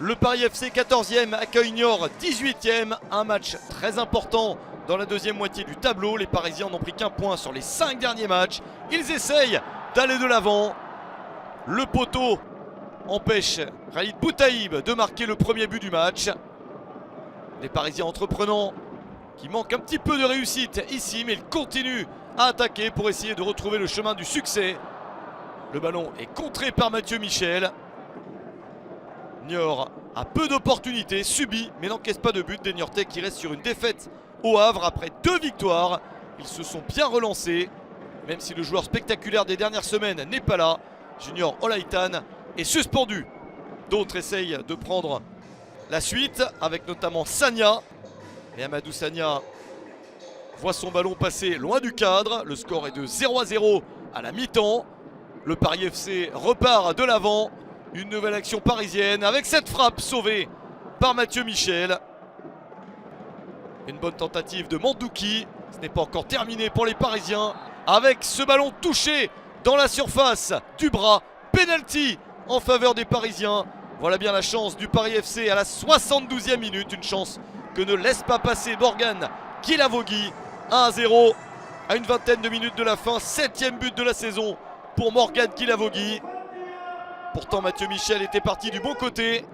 Le Paris FC 14e accueille Niort 18e. Un match très important dans la deuxième moitié du tableau. Les Parisiens n'ont pris qu'un point sur les 5 derniers matchs. Ils essayent d'aller de l'avant. Le poteau empêche Khalid Boutaïb de marquer le premier but du match. Les Parisiens entreprenants qui manquent un petit peu de réussite ici, mais ils continuent à attaquer pour essayer de retrouver le chemin du succès. Le ballon est contré par Mathieu Michel. Niort a peu d'opportunités, subit mais n'encaisse pas de but. Des Niortais qui restent sur une défaite au Havre après 2 victoires. Ils se sont bien relancés, même si le joueur spectaculaire des dernières semaines n'est pas là. Junior Olaitan est suspendu. D'autres essayent de prendre la suite, avec notamment Sagna. Et Amadou Sagna voit son ballon passer loin du cadre. Le score est de 0-0 à la mi-temps. Le Paris FC repart de l'avant. Une nouvelle action parisienne avec cette frappe sauvée par Mathieu Michel. Une bonne tentative de Mandouki. Ce n'est pas encore terminé pour les Parisiens. Avec ce ballon touché dans la surface du bras. Penalty en faveur des Parisiens. Voilà bien la chance du Paris FC à la 72e minute. Une chance que ne laisse pas passer Morgan Guilavogui. 1-0 à une vingtaine de minutes de la fin. 7e but de la saison pour Morgan Guilavogui. Pourtant Mathieu Michel était parti du bon côté.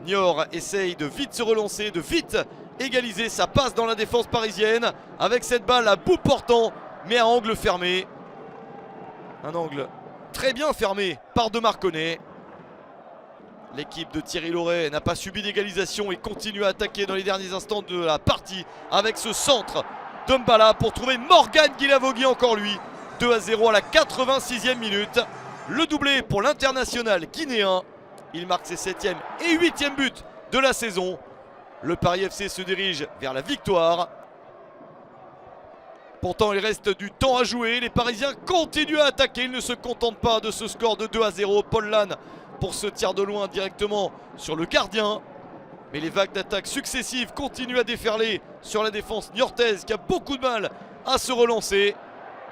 Niort essaye de vite se relancer, de vite égaliser. Ça passe dans la défense parisienne avec cette balle à bout portant, mais à angle fermé. Un angle très bien fermé par De Marconnet. L'équipe de Thierry Laurey n'a pas subi d'égalisation et continue à attaquer dans les derniers instants de la partie avec ce centre de Mbala pour trouver Morgan Guilavogui, encore lui. 2-0 à la 86e minute. Le doublé pour l'international guinéen. Il marque ses 7e et 8e buts de la saison. Le Paris FC se dirige vers la victoire. Pourtant il reste du temps à jouer. Les Parisiens continuent à attaquer. Ils ne se contentent pas de ce score de 2-0. Paul Lannes pour ce tir de loin directement sur le gardien. Mais les vagues d'attaque successives continuent à déferler sur la défense niortaise qui a beaucoup de mal à se relancer.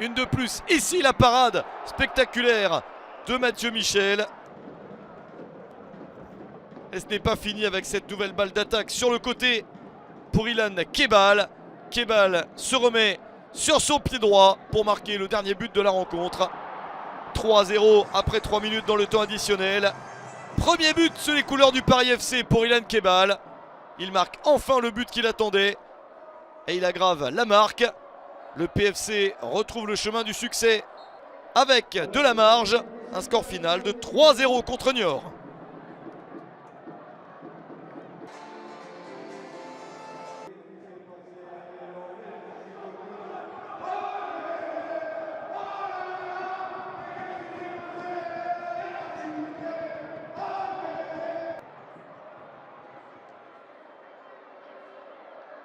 Une de plus ici, la parade spectaculaire de Mathieu Michel. Et ce n'est pas fini avec cette nouvelle balle d'attaque sur le côté pour Ilan Kebal. Kebal se remet sur son pied droit pour marquer le dernier but de la rencontre. 3-0 après 3 minutes dans le temps additionnel. Premier but sur les couleurs du Paris FC pour Ilan Kebal. Il marque enfin le but qu'il attendait et il aggrave la marque. Le PFC retrouve le chemin du succès avec de la marge. Un score final de 3-0 contre Niort.